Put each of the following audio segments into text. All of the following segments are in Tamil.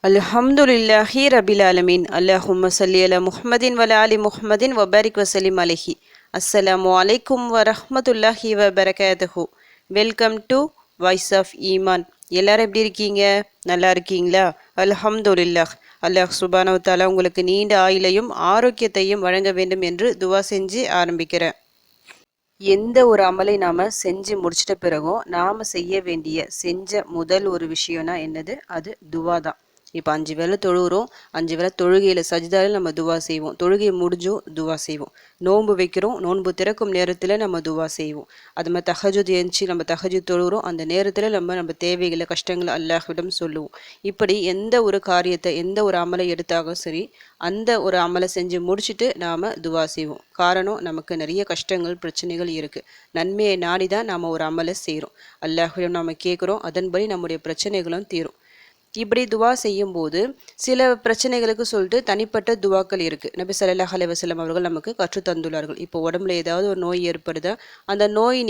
அல்ஹம்துலில்லாஹி ரபில் ஆலமீன். அல்லாஹும்ம ஸல்லி அலா முஹம்மதின் வ ஆலி முஹம்மதின் வ பாரிக் வஸல்லிம் அலைஹி. அஸ்ஸலாமு அலைக்கும் வரஹ்மத்துல்லாஹி வபரகாத்துஹு. வெல்கம் டு வாய்ஸ் ஆஃப் ஈமான். எல்லாரும் எப்படி இருக்கீங்க? நல்லா இருக்கீங்களா? அல்ஹம்துலில்லாஹ். அல்லாஹ் சுப்ஹானஹு வ தஆலா உங்களுக்கு நீண்ட ஆயுளையும் ஆரோக்கியத்தையும் வழங்க வேண்டும் என்று துவா செஞ்சு ஆரம்பிக்கிறேன். எந்த ஒரு அமலை நாம் செஞ்சு முடிச்சிட்ட பிறகும் நாம் செய்ய வேண்டிய முதல் ஒரு விஷயம்னா என்னது? அது துவா தான். இப்போ 5 வேளை தொழுகிறோம், 5 வேளை தொழுகையில் சஜிதாவில் நம்ம துவா செய்வோம், தொழுகை முடிஞ்சும் துவா செய்வோம், நோன்பு வைக்கிறோம், நோன்பு திறக்கும் நேரத்தில் நம்ம துவா செய்வோம், அது மாதிரி தஹஜுத் எழுந்துச்சு நம்ம தஹஜுத் தொழுகிறோம், அந்த நேரத்தில் நம்ம தேவைகளை கஷ்டங்களை அல்லாஹ்விடம் சொல்லுவோம். இப்படி எந்த ஒரு காரியத்தை எந்த ஒரு அமலை எடுத்தாலும் சரி, அந்த ஒரு அமலை செஞ்சு முடிச்சுட்டு நாம் துவா செய்வோம். காரணம், நமக்கு நிறைய கஷ்டங்கள் பிரச்சனைகள் இருக்குது. நன்மையை நாடி தான் நாம் ஒரு அமலை செய்கிறோம், அல்லாஹ்விடம் நாம் கேட்குறோம், அதன்படி நம்முடைய பிரச்சனைகளும் தீரும். இப்படி துவா செய்யும்போது சில பிரச்சனைகளுக்கு சொல்லிட்டு தனிப்பட்ட துவாக்கள் இருக்குது. நபி ஸல்லல்லாஹு அலைஹி வஸல்லம் அவர்கள் நமக்கு கற்று தந்துள்ளார்கள். இப்போ உடம்புல ஏதாவது ஒரு நோய் ஏற்படுதா, அந்த நோய்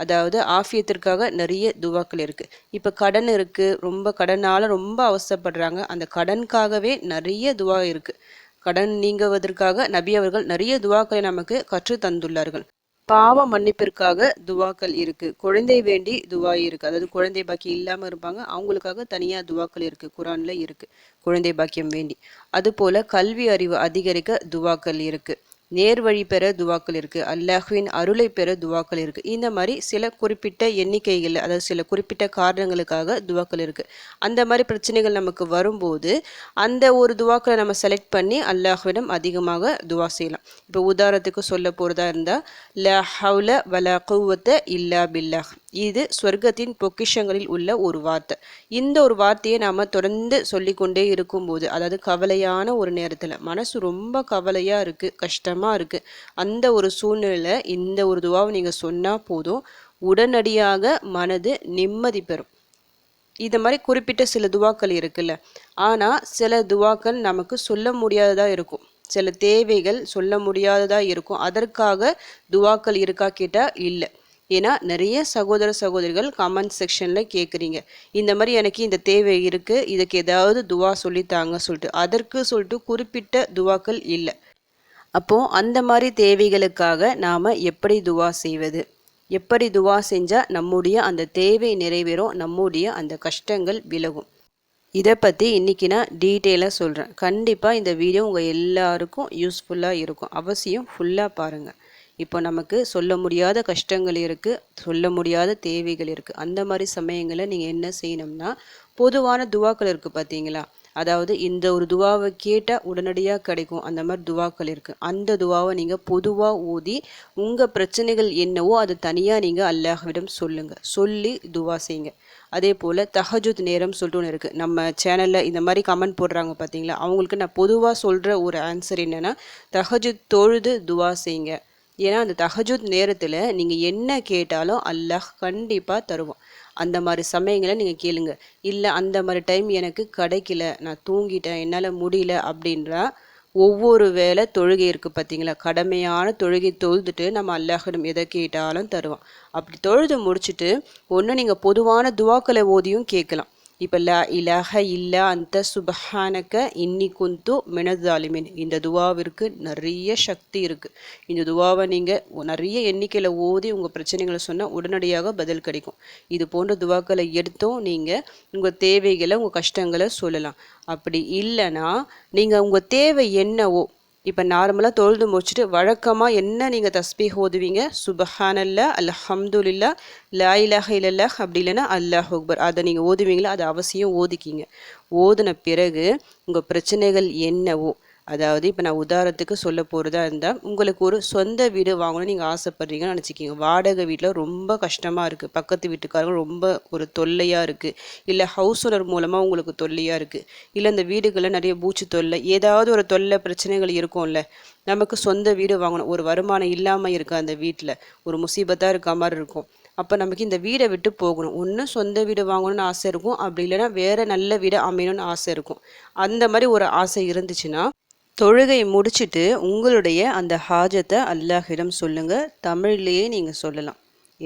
அதாவது ஆஃபியத்திற்காக நிறைய துவாக்கள் இருக்குது. இப்போ கடன் இருக்குது, ரொம்ப கடனால் ரொம்ப அவசரப்படுறாங்க, அந்த கடனுக்காகவே நிறைய துவா இருக்குது. கடன் நீங்குவதற்காக நபி அவர்கள் நிறைய துவாக்களை நமக்கு கற்று தந்துள்ளார்கள். பாவ மன்னிப்பிற்காக துவாக்கள் இருக்கு, குழந்தை வேண்டி துவா இருக்கு, அதாவது குழந்தை பாக்கியம் இல்லாம இருப்பாங்க, அவங்களுக்காக தனியா துவாக்கள் இருக்கு, குரான்ல இருக்கு, குழந்தை பாக்கியம் வேண்டி. அது போல கல்வி அறிவு அதிகரிக்க துவாக்கள் இருக்கு, நேர்வழி பெற துவாக்கள் இருக்கு, அல்லாஹ்வின் அருளை பெற துவாக்கள் இருக்கு. இந்த மாதிரி சில குறிப்பிட்ட எண்ணிக்கைகள், அதாவது சில குறிப்பிட்ட காரணங்களுக்காக துவாக்கள் இருக்கு. அந்த மாதிரி பிரச்சனைகள் நமக்கு வரும்போது அந்த ஒரு துவாக்களை நம்ம செலக்ட் பண்ணி அல்லாஹ்விடம் அதிகமாக துவா செய்யலாம். இப்போ உதாரணத்துக்கு சொல்ல போறதா இருந்தா, லா ஹவ்ல வலா குவத்த இல்லா பில்லாஹ், இது சொர்க்கத்தின் பொக்கிஷங்களில் உள்ள ஒரு வார்த்தை. இந்த ஒரு வார்த்தையை நாம தொடர்ந்து சொல்லிக்கொண்டே இருக்கும்போது, அதாவது கவலையான ஒரு நேரத்தில் மனசு ரொம்ப கவலையா இருக்கு, கஷ்டமா இருக்கு, அந்த ஒரு சூழ்நிலையில இந்த ஒரு துவாவை நீங்க சொன்னா போதும், உடனடியாக மனது நிம்மதி பெறும். இது மாதிரி குறிப்பிட்ட சில துவாக்கள் இருக்குல்ல, ஆனால் சில துவாக்கள் நமக்கு சொல்ல முடியாததா இருக்கும், சில தேவைகள் சொல்ல முடியாததா இருக்கும். அதற்காக துவாக்கள் இருக்கா கேட்டால் இல்லை. ஏன்னா நிறைய சகோதர சகோதரிகள் கமெண்ட் செக்ஷனில் கேட்குறீங்க, இந்த மாதிரி எனக்கு இந்த தேவை இருக்குது, இதுக்கு ஏதாவது துவா சொல்லித்தாங்க சொல்லிட்டு. அதற்கு சொல்லிட்டு குறிப்பிட்ட துவாக்கள் இல்லை. அப்போது அந்த மாதிரி தேவைகளுக்காக நாம் எப்படி துவா செய்வது, எப்படி துவா செஞ்சால் நம்முடைய அந்த தேவை நிறைவேறும், நம்முடைய அந்த கஷ்டங்கள் விலகும், இதை பற்றி இன்றைக்கி நான் டீட்டெயிலாக சொல்கிறேன். கண்டிப்பாக இந்த வீடியோ உங்கள் எல்லாருக்கும் யூஸ்ஃபுல்லாக இருக்கும், அவசியம் ஃபுல்லாக பாருங்கள். இப்போ நமக்கு சொல்ல முடியாத கஷ்டங்கள் இருக்குது, சொல்ல முடியாத தேவைகள் இருக்குது. அந்த மாதிரி சமயங்களில் நீங்கள் என்ன செய்யணும்னா, பொதுவான துவாக்கள் இருக்குது பார்த்தீங்களா, அதாவது இந்த ஒரு துவாவை கேட்டால் உடனடியாக கிடைக்கும், அந்த மாதிரி துவாக்கள் இருக்குது. அந்த துவாவை நீங்கள் பொதுவாக ஓதி உங்கள் பிரச்சனைகள் என்னவோ அது தனியாக நீங்கள் அல்லாஹ்விடம் சொல்லுங்கள், சொல்லி துவா செய்யுங்க. அதே போல் தஹஜுத் நேரம் சொல்லிட்டு ஒன்று இருக்குது. நம்ம சேனலில் இந்த மாதிரி கமெண்ட் போடுறாங்க பார்த்தீங்களா, அவங்களுக்கு நான் பொதுவாக சொல்கிற ஒரு ஆன்சர் என்னென்னா, தஹஜுத் தொழுது துவா செய்யுங்க. ஏன்னா அந்த தஹஜுத் நேரத்தில் நீங்கள் என்ன கேட்டாலும் அல்லாஹ் கண்டிப்பாக தருவான். அந்த மாதிரி சமயங்களை நீங்கள் கேளுங்க. இல்லை அந்த மாதிரி டைம் எனக்கு கிடைக்கல, நான் தூங்கிட்டேன், என்னால் முடியல அப்படின்றா, ஒவ்வொரு வேளை தொழுகை இருக்குது பார்த்தீங்களா, கடமையான தொழுகை தொழுதுட்டு நம்ம அல்லாஹிடம் எதை கேட்டாலும் தருவான். அப்படி தொழுது முடிச்சுட்டு ஒன்று நீங்கள் பொதுவான துவாக்களை ஓதியும் கேட்கலாம். இப்போ லா இலாஹ இல்லா அந்த சுபஹானக இன்னி குந்து மினதாலிமின், இந்த துவாவிற்கு நிறைய சக்தி இருக்குது. இந்த துவாவை நீங்கள் நிறைய எண்ணிக்கையில் ஓதி உங்கள் பிரச்சனைகளை சொன்னால் உடனடியாக பதில் கிடைக்கும். இது போன்ற துவாக்களை எடுத்தும் நீங்கள் உங்கள் தேவைகளை உங்கள் கஷ்டங்களை சொல்லலாம். அப்படி இல்லைன்னா நீங்கள் உங்கள் தேவை என்னவோ, இப்போ நார்மலாக தொழுது முடிச்சுட்டு வழக்கமாக என்ன நீங்கள் தஸ்பீஹ் ஓதுவீங்க, சுபஹானல்லா, அல்ஹம்துலில்லா, லா இலாஹ இல்லல்லாஹ், அப்படி இல்லைன்னா அல்லாஹ் அக்பர், அதை நீங்கள் ஓதுவீங்களா, அதை அவசியம் ஓதிக்கிங்க. ஓதின பிறகு உங்கள் பிரச்சனைகள் என்னவோ, அதாவது இப்போ நான் உதாரணத்துக்கு சொல்ல போகிறதா இருந்தால், உங்களுக்கு ஒரு சொந்த வீடு வாங்கணும்னு நீங்கள் ஆசைப்பட்றீங்கன்னு நினச்சிக்கிங்க. வாடகை வீட்டில் ரொம்ப கஷ்டமாக இருக்குது, பக்கத்து வீட்டுக்காரங்க ரொம்ப ஒரு தொல்லையாக இருக்குது, இல்லை ஹவுஸ் ஓனர் மூலமாக உங்களுக்கு தொல்லையாக இருக்குது, இல்லை இந்த வீடுகளில் நிறைய பூச்சி தொல்லை, ஏதாவது ஒரு தொல்லை பிரச்சனைகள் இருக்கும்ல. நமக்கு சொந்த வீடு வாங்கணும், ஒரு வருமானம் இல்லாமல் இருக்குது, அந்த வீட்டில் ஒரு முசீபத்தாக இருக்க மாதிரி இருக்கும். அப்போ நமக்கு இந்த வீடை விட்டு போகணும், ஒன்று சொந்த வீடு வாங்கணும்னு ஆசை இருக்கும், அப்படி இல்லைன்னா வேறு நல்ல வீடை அமையணும்னு ஆசை இருக்கும். அந்த மாதிரி ஒரு ஆசை இருந்துச்சுன்னா தொழுகை முடிச்சுட்டு உங்களுடைய அந்த ஹாஜத்தை அல்லாஹிடம் சொல்லுங்கள். தமிழ்லேயே நீங்கள் சொல்லலாம்.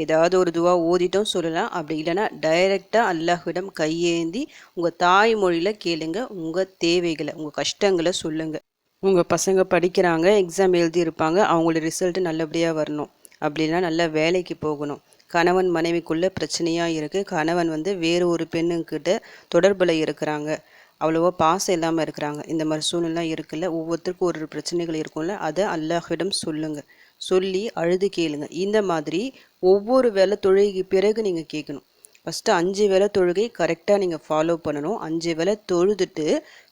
ஏதாவது ஒரு துவா ஓதிட்டும் சொல்லலாம். அப்படி இல்லைன்னா டைரெக்டாக அல்லாஹ்விடம் கையேந்தி உங்கள் தாய்மொழியில் கேளுங்க. உங்கள் தேவைகளை, உங்கள் கஷ்டங்களை சொல்லுங்கள். உங்கள் பசங்க படிக்கிறாங்க, எக்ஸாம் எழுதியிருப்பாங்க, அவங்களோட ரிசல்ட்டு நல்லபடியாக வரணும். அப்படின்னா நல்ல வேலைக்கு போகணும். கணவன் மனைவிக்குள்ளே பிரச்சனையாக இருக்குது. கணவன் வேறு ஒரு பெண்ணுக்கிட்ட தொடர்பில் இருக்கிறாங்க, அவ்வளோவா பாசம் இல்லாமல் இருக்கிறாங்க. இந்த மாதிரி சூழ்நிலை இருக்குல்ல, ஒவ்வொருத்தருக்கும் ஒரு பிரச்சனைகள் இருக்கும்ல, அதை அல்லாஹ்விடம் சொல்லுங்கள். சொல்லி அழுது கேளுங்க. இந்த மாதிரி ஒவ்வொரு வேளை தொழுகைக்கு பிறகு நீங்கள் கேட்கணும். ஃபஸ்ட்டு 5 வேளை தொழுகை கரெக்டாக நீங்கள் ஃபாலோ பண்ணணும். 5 வேளை தொழுதுட்டு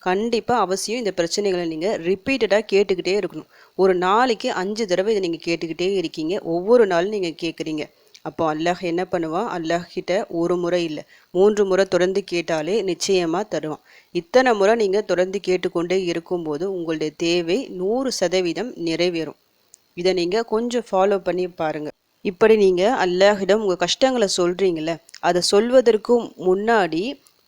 கண்டிப்பாக அவசியம் இந்த பிரச்சனைகளை நீங்கள் ரிப்பீட்டடாக கேட்டுக்கிட்டே இருக்கணும். ஒரு நாளைக்கு 5 தடவை இதை நீங்கள் கேட்டுக்கிட்டே இருக்கீங்க. ஒவ்வொரு நாளும் நீங்கள் கேட்குறீங்க. அப்போ அல்லாஹ் என்ன பண்ணுவான்? அல்லாஹ் கிட்ட ஒரு முறை இல்லை 3 முறை தொடர்ந்து கேட்டாலே நிச்சயமாக தருவான். இத்தனை முறை நீங்கள் தொடர்ந்து கேட்டுக்கொண்டே இருக்கும்போது உங்களுடைய தேவை 100% நிறைவேறும். இதை நீங்கள் கொஞ்சம் ஃபாலோ பண்ணி பாருங்கள். இப்படி நீங்கள் அல்லாஹ்விடம் உங்கள் கஷ்டங்களை சொல்கிறீங்கள, அதை சொல்வதற்கு முன்னாடி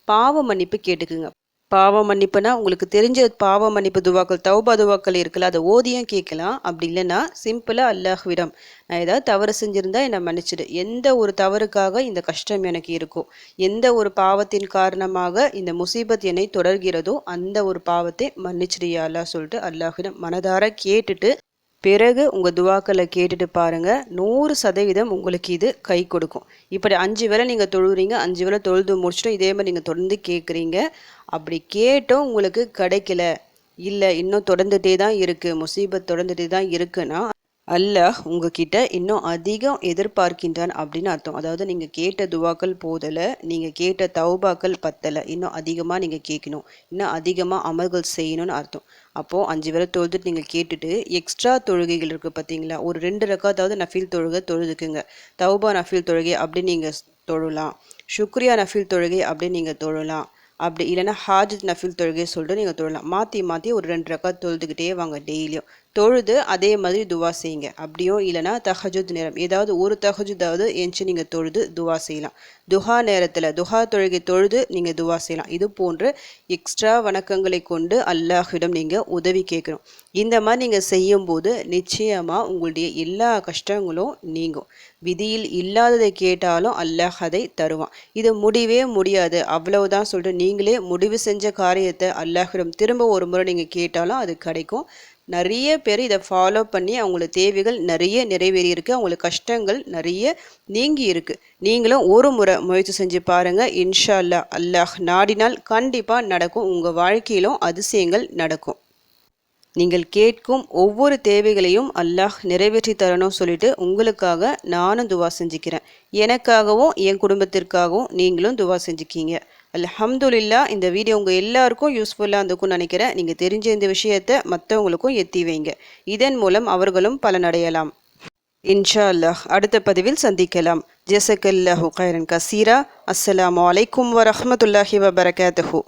பாவ மன்னிப்பு கேட்டுக்குங்க. பாவ மன்னிப்புனா உங்களுக்கு தெரிஞ்ச பாவ மன்னிப்பு துவாக்கள், தௌபா துவாக்கள் இருக்குல்ல, அதை ஓதியும் கேட்கலாம். அப்படி இல்லைன்னா சிம்பிளாக அல்லாஹ்விடம் நான் ஏதாவது தவறு செஞ்சுருந்தா என்னை மன்னிச்சிடு, எந்த ஒரு தவறுக்காக இந்த கஷ்டம் எனக்கு இருக்கோ, எந்த ஒரு பாவத்தின் காரணமாக இந்த முசீபத் என்னை தொடர்கிறதோ அந்த ஒரு பாவத்தை மன்னிச்சிடியா அல்லாஹ் சொல்லிட்டு அல்லாஹ்விடம் மனதார கேட்டுட்டு பிறகு உங்கள் துவாக்களை கேட்டுட்டு பாருங்கள். 100% உங்களுக்கு இது கை கொடுக்கும். இப்படி 5 வேளை நீங்கள் தொழுகிறீங்க, 5 வேளை தொழுது முடிச்சிட்டோம், இதே மாதிரி நீங்கள் தொடர்ந்து கேட்குறீங்க. அப்படி கேட்டும் உங்களுக்கு கிடைக்கல, இல்லை இன்னும் தொடர்ந்துகிட்டே தான் இருக்குது, முசீபத் தொடர்ந்துகிட்டே தான் இருக்குன்னா அல்லாஹ் உங்ககிட்ட இன்னும் அதிகம் எதிர்பார்க்கின்றான் அப்படின்னு அர்த்தம். அதாவது நீங்கள் கேட்ட துவாக்கள் போதலை, நீங்கள் கேட்ட தௌபாக்கள் பத்தலை, இன்னும் அதிகமாக நீங்கள் கேட்கணும், இன்னும் அதிகமாக அமல்கள் செய்யணும்னு அர்த்தம். அப்போது 5 வேளை தொழுதுட்டு நீங்கள் கேட்டுட்டு எக்ஸ்ட்ரா தொழுகைகள் இருக்குது பார்த்தீங்களா, ஒரு 2 ரக்காத்தாவது நஃபீல் தொழுகை தொழுதுக்குங்க. தௌபா நஃபீல் தொழுகை அப்படின்னு நீங்கள் தொழலாம், ஷுக்ரியா நஃபீல் தொழுகை அப்படின்னு நீங்கள் தொழலாம். அப்படி இல்லைன்னா ஹாஜத் நஃபீல் தொழுகை சொல்லிட்டு நீங்கள் தொழலாம். மாற்றி மாற்றி ஒரு 2 ரக்காத் தொழுதுகிட்டே வாங்க டெய்லியும். தொழுது அதே மாதிரி துவா செய்யுங்க. அப்படியும் இல்லைனா தஹஜுத் நேரம் ஏதாவது ஒரு தஹஜுதாவது எஞ்சி நீங்கள் தொழுது துவா செய்யலாம். துஹா நேரத்தில் துஹா தொழுகை தொழுது நீங்கள் துவா செய்யலாம். இது போன்ற எக்ஸ்ட்ரா வணக்கங்களை கொண்டு அல்லாஹ்விடம் நீங்கள் உதவி கேட்கணும். இந்த மாதிரி நீங்கள் செய்யும்போது நிச்சயமாக உங்களுடைய எல்லா கஷ்டங்களும் நீங்கும். விதியில் இல்லாததை கேட்டாலும் அல்லாஹ் அதை தருவான். இது முடிவே முடியாது அவ்வளவுதான் சொல்லிட்டு நீங்களே முடிவு செஞ்ச காரியத்தை அல்லாஹ்விடம் திரும்ப ஒரு முறை நீங்கள் கேட்டாலும் அது கிடைக்கும். நிறைய பேர் இதை ஃபாலோ பண்ணி அவங்களோட தேவைகள் நிறைய நிறைவேறியிருக்கு, அவங்களுக்கு கஷ்டங்கள் நிறைய நீங்கி இருக்கு. நீங்களும் ஒரு முறை முயற்சி செஞ்சு பாருங்கள். இன்ஷா அல்லாஹ், அல்லாஹ் நாடினால் கண்டிப்பாக நடக்கும். உங்கள் வாழ்க்கையிலும் அதிசயங்கள் நடக்கும். நீங்கள் கேட்கும் ஒவ்வொரு தேவைகளையும் அல்லாஹ் நிறைவேற்றி தரணும் சொல்லிட்டு உங்களுக்காக நானும் துவா செஞ்சுக்கிறேன். எனக்காகவும் என் குடும்பத்திற்காகவும் நீங்களும் துவா செஞ்சுக்கிங்க. அல்ஹம்துலில்லாஹ். இந்த வீடியோ உங்கள் எல்லாருக்கும் யூஸ்ஃபுல்லாக இருந்துக்கும்னு நினைக்கிறேன். நீங்கள் தெரிஞ்ச இந்த விஷயத்தை மற்றவங்களுக்கும் எத்தி வைங்க. இதன் மூலம் அவர்களும் பலனடையலாம். இன்ஷா அல்லாஹ் அடுத்த பதிவில் சந்திக்கலாம். ஜஸக்கல்லாஹு கைரன் கசீரா. அஸ்ஸலாமு அலைக்கும் வரஹ்மத்துல்லாஹி வபரகாத்துஹு.